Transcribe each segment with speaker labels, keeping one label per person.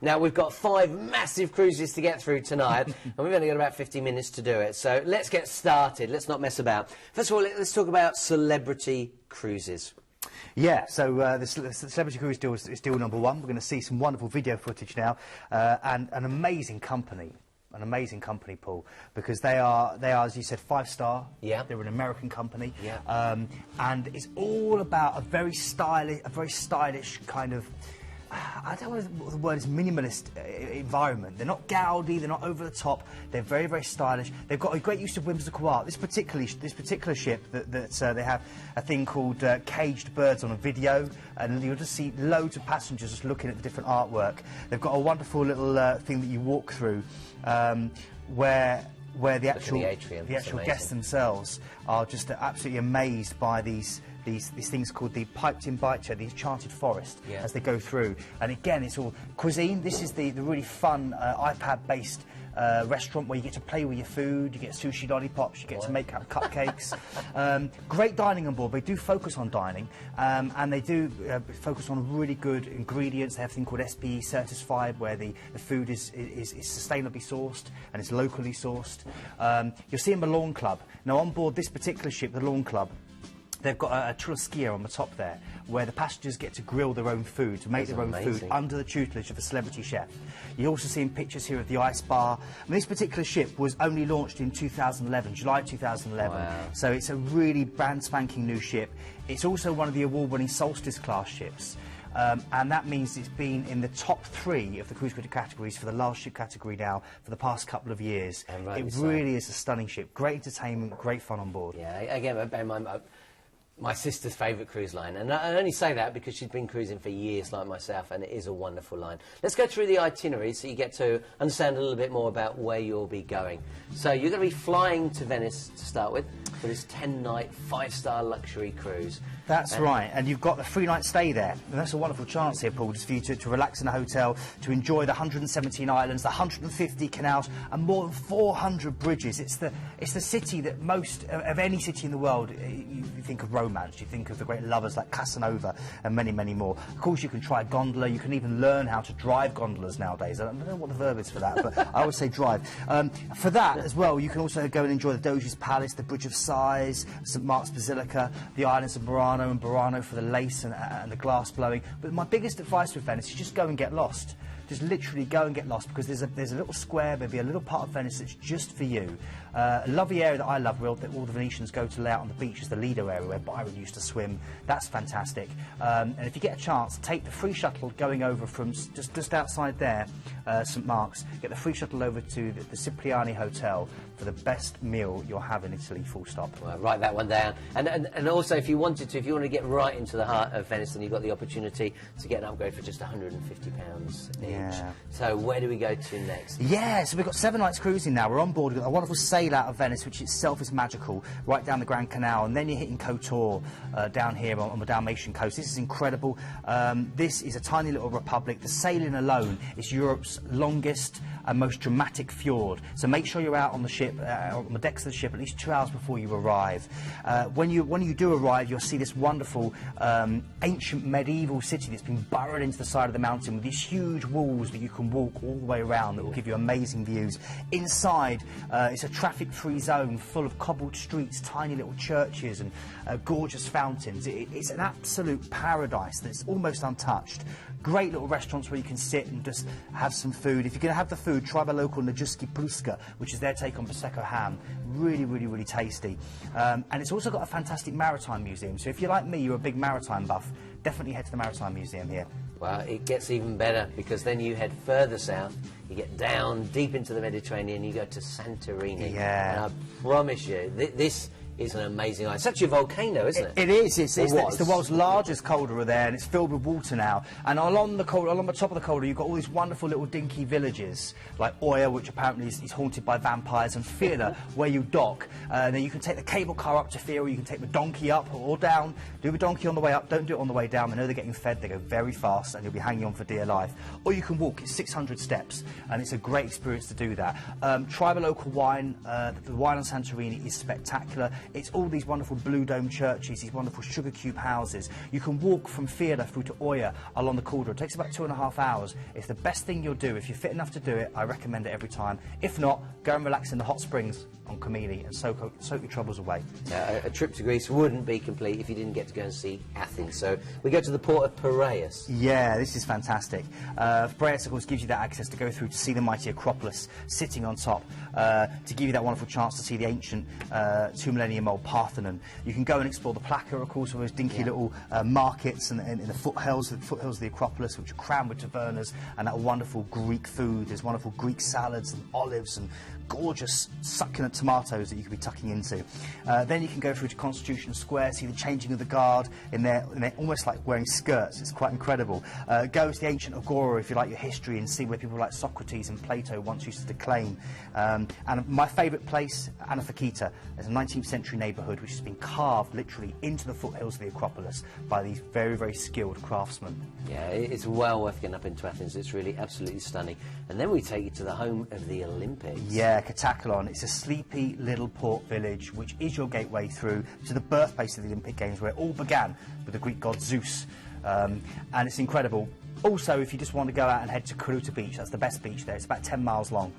Speaker 1: Now, we've got 5 massive cruises to get through tonight, and we've only got about 50 minutes to do it. So let's get started. Let's not mess about. First of all, let's talk about celebrity cruises.
Speaker 2: Yeah, so the Celebrity Cruise is still number 1. We're going to see some wonderful video footage now, and an amazing company. An amazing company, Paul, because they are, as you said, 5-star.
Speaker 1: Yeah.
Speaker 2: They're an American company.
Speaker 1: Yeah.
Speaker 2: And it's all about a very stylish kind of, I don't know what the word is, minimalist environment. They're not gaudy, they're not over the top. They're very, very stylish. They've got a great use of whimsical art. This particular ship that they have a thing called Caged Birds on a video, and you'll just see loads of passengers just looking at the different artwork. They've got a wonderful little thing that you walk through, where the actual guests themselves are just absolutely amazed by these things called the piped-in bike chair, the enchanted forest, as they go through. And again, it's all cuisine. This is the really fun iPad-based restaurant where you get to play with your food, you get sushi lollipops, you get to make cupcakes. Great dining on board. They do focus on dining, and they do focus on really good ingredients. They have a thing called SPE certified, where the food is sustainably sourced and it's locally sourced. You'll see in the Lawn Club. Now, on board this particular ship, the Lawn Club, they've got a churrasqueria on the top there, where the passengers get to grill their own food, to make their own food under the tutelage of a celebrity chef. You're also seeing pictures here of the ice bar. And this particular ship was only launched in 2011, July 2011. Wow. So it's a really brand spanking new ship. It's also one of the award-winning Solstice class ships. And that means it's been in the top 3 of the cruise critic categories for the large ship category now for the past couple of years. It really is a stunning ship. Great entertainment, great fun on board.
Speaker 1: Yeah, again, bear in mind, my sister's favourite cruise line, and I only say that because she's been cruising for years like myself, and it is a wonderful line. Let's go through the itinerary so you get to understand a little bit more about where you'll be going. So you're going to be flying to Venice to start with for this 10-night, 5-star luxury cruise.
Speaker 2: That's right, and you've got the 3-night stay there, and that's a wonderful chance here, Paul, just for you to relax in a hotel, to enjoy the 117 islands, the 150 canals, and more than 400 bridges. It's the city that most of any city in the world, you think of romance, you think of the great lovers like Casanova and many, many more. Of course, you can try a gondola, you can even learn how to drive gondolas nowadays. I don't know what the verb is for that, but I always say drive. For that as well, you can also go and enjoy the Doge's Palace, the Bridge of Sighs, St Mark's Basilica, the islands of Murano and Burano for the lace and the glass blowing. But my biggest advice with Venice is just go and get lost. Just literally go and get lost, because there's a little square, maybe a little part of Venice that's just for you. A lovely area that I love, where all the Venetians go to lay out on the beach, is the Lido area where Byron used to swim. That's fantastic. And if you get a chance, take the free shuttle going over from just outside there, St Mark's. Get the free shuttle over to the Cipriani Hotel for the best meal you'll have in Italy, full stop.
Speaker 1: Well, write that one down. And also, if you want to get right into the heart of Venice, then you've got the opportunity to get an upgrade for just £150 each.
Speaker 2: Yeah.
Speaker 1: So where do we go to next?
Speaker 2: Yeah, so we've got 7 nights cruising now. We're on board. We've got a wonderful sail out of Venice, which itself is magical, right down the Grand Canal, and then you're hitting Kotor down here on the Dalmatian coast. This is incredible. This is a tiny little republic. The sailing alone is Europe's longest and most dramatic fjord. So make sure you're out on the ship, on the decks of the ship, at least 2 hours before you arrive. When you do arrive, you'll see this wonderful ancient medieval city that's been burrowed into the side of the mountain, with these huge walls that you can walk all the way around, that will give you amazing views. Inside, it's a traffic-free zone full of cobbled streets, tiny little churches and gorgeous fountains. It's an absolute paradise that's almost untouched. Great little restaurants where you can sit and just have some food. If you're going to have the food, try the local Najuski Pruska, which is their take on Prosecco ham. Really, really, really tasty. And it's also got a fantastic maritime museum. So if you're like me, you're a big maritime buff, definitely head to the Maritime Museum here.
Speaker 1: Well, it gets even better, because then you head further south, you get down deep into the Mediterranean, you go to Santorini.
Speaker 2: Yeah.
Speaker 1: And I promise you, this is an amazing island. It's actually a volcano, isn't it?
Speaker 2: It is. It's the world's largest cauldera there, and it's filled with water now. And along the top of the cauldera, you've got all these wonderful little dinky villages, like Oya, which apparently is haunted by vampires, and Fira, where you dock. Then you can take the cable car up to Fira, or you can take the donkey up or down. Do the donkey on the way up, don't do it on the way down. They know they're getting fed, they go very fast, and you'll be hanging on for dear life. Or you can walk, it's 600 steps, and it's a great experience to do that. Try the local wine. The wine on Santorini is spectacular. It's all these wonderful blue dome churches, these wonderful sugar cube houses. You can walk from Fiera through to Oya along the corridor. It takes about 2.5 hours. It's the best thing you'll do. If you're fit enough to do it, I recommend it every time. If not, go and relax in the hot springs on Comili and soak your troubles away.
Speaker 1: A trip to Greece wouldn't be complete if you didn't get to go and see Athens. So we go to the port of Piraeus.
Speaker 2: Yeah, this is fantastic. Piraeus, of course, gives you that access to go through to see the mighty Acropolis sitting on top, to give you that wonderful chance to see the ancient 2 millennium old Parthenon. You can go and explore the Plaka, of course, with those dinky little markets and the foothills of the Acropolis, which are crammed with tavernas and that wonderful Greek food. There's wonderful Greek salads and olives and gorgeous succulent tomatoes that you could be tucking into. Then you can go through to Constitution Square, see the changing of the guard in there almost like wearing skirts. It's quite incredible. Go to the ancient Agora if you like your history and see where people like Socrates and Plato once used to declaim. And my favourite place, Anathakita, is a 19th century neighbourhood which has been carved literally into the foothills of the Acropolis by these very, very skilled craftsmen.
Speaker 1: Yeah, it's well worth getting up into Athens. It's really absolutely stunning. And then we take you to the home of the Olympics.
Speaker 2: Yeah, Kataklon. It's a sleepy little port village which is your gateway through to the birthplace of the Olympic Games, where it all began with the Greek god Zeus. And it's incredible. Also, if you just want to go out and head to Karuta Beach, that's the best beach there. It's about 10 miles long.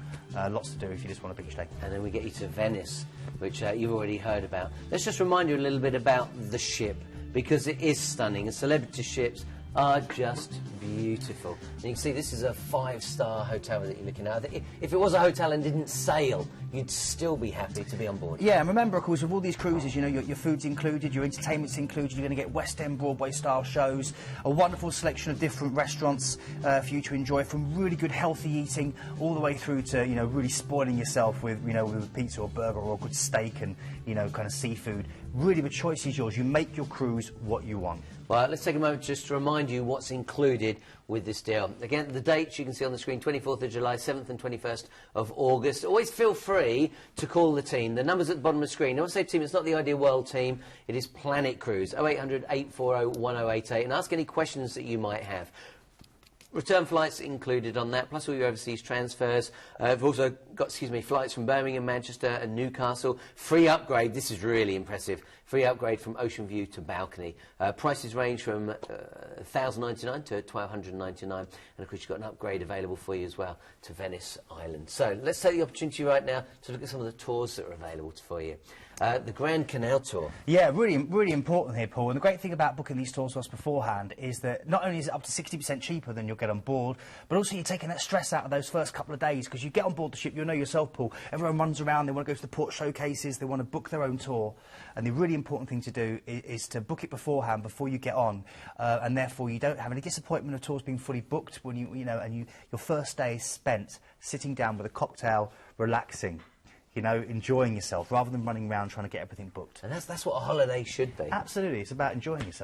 Speaker 2: Lots to do if you just want a beach day.
Speaker 1: And then we get you to Venice, which you've already heard about. Let's just remind you a little bit about the ship, because it is stunning, and celebrity ships are just beautiful. And you can see this is a 5-star hotel that you're looking at. If it was a hotel and didn't sail, you'd still be happy to be on board. Yeah,
Speaker 2: and remember, of course, with all these cruises, you know, your food's included, your entertainment's included, you're going to get West End Broadway-style shows, a wonderful selection of different restaurants for you to enjoy, from really good healthy eating all the way through to, you know, really spoiling yourself with, you know, with a pizza or burger or a good steak and, you know, kind of seafood. Really, the choice is yours. You make your cruise what you want.
Speaker 1: Well, let's take a moment just to remind you what's included with this deal. Again, the dates you can see on the screen: 24th of July, 7th and 21st of August. Always feel free to call the team. The number's at the bottom of the screen. I want to say team, it's not the Ideal World team, it is Planet Cruise, 0800 840 1088, and ask any questions that you might have. Return flights included on that, plus all your overseas transfers. We've also got, flights from Birmingham, Manchester and Newcastle. Free upgrade, this is really impressive. Free upgrade from Ocean View to balcony. Prices range from $1,099 to $1,299. And of course you've got an upgrade available for you as well to Venice Island. So let's take the opportunity right now to look at some of the tours that are available for you. The Grand Canal Tour.
Speaker 2: Yeah, really, really important here, Paul. And the great thing about booking these tours to us beforehand is that not only is it up to 60% cheaper than you'll get on board, but also you're taking that stress out of those first couple of days, because you get on board the ship, you'll know yourself, Paul. Everyone runs around, they want to go to the port showcases, they want to book their own tour. And the really important thing to do is to book it beforehand, before you get on, and therefore you don't have any disappointment of tours being fully booked when your first day is spent sitting down with a cocktail, relaxing. You know, enjoying yourself rather than running around trying to get everything booked.
Speaker 1: And that's what a holiday should be.
Speaker 2: Absolutely, it's about enjoying yourself.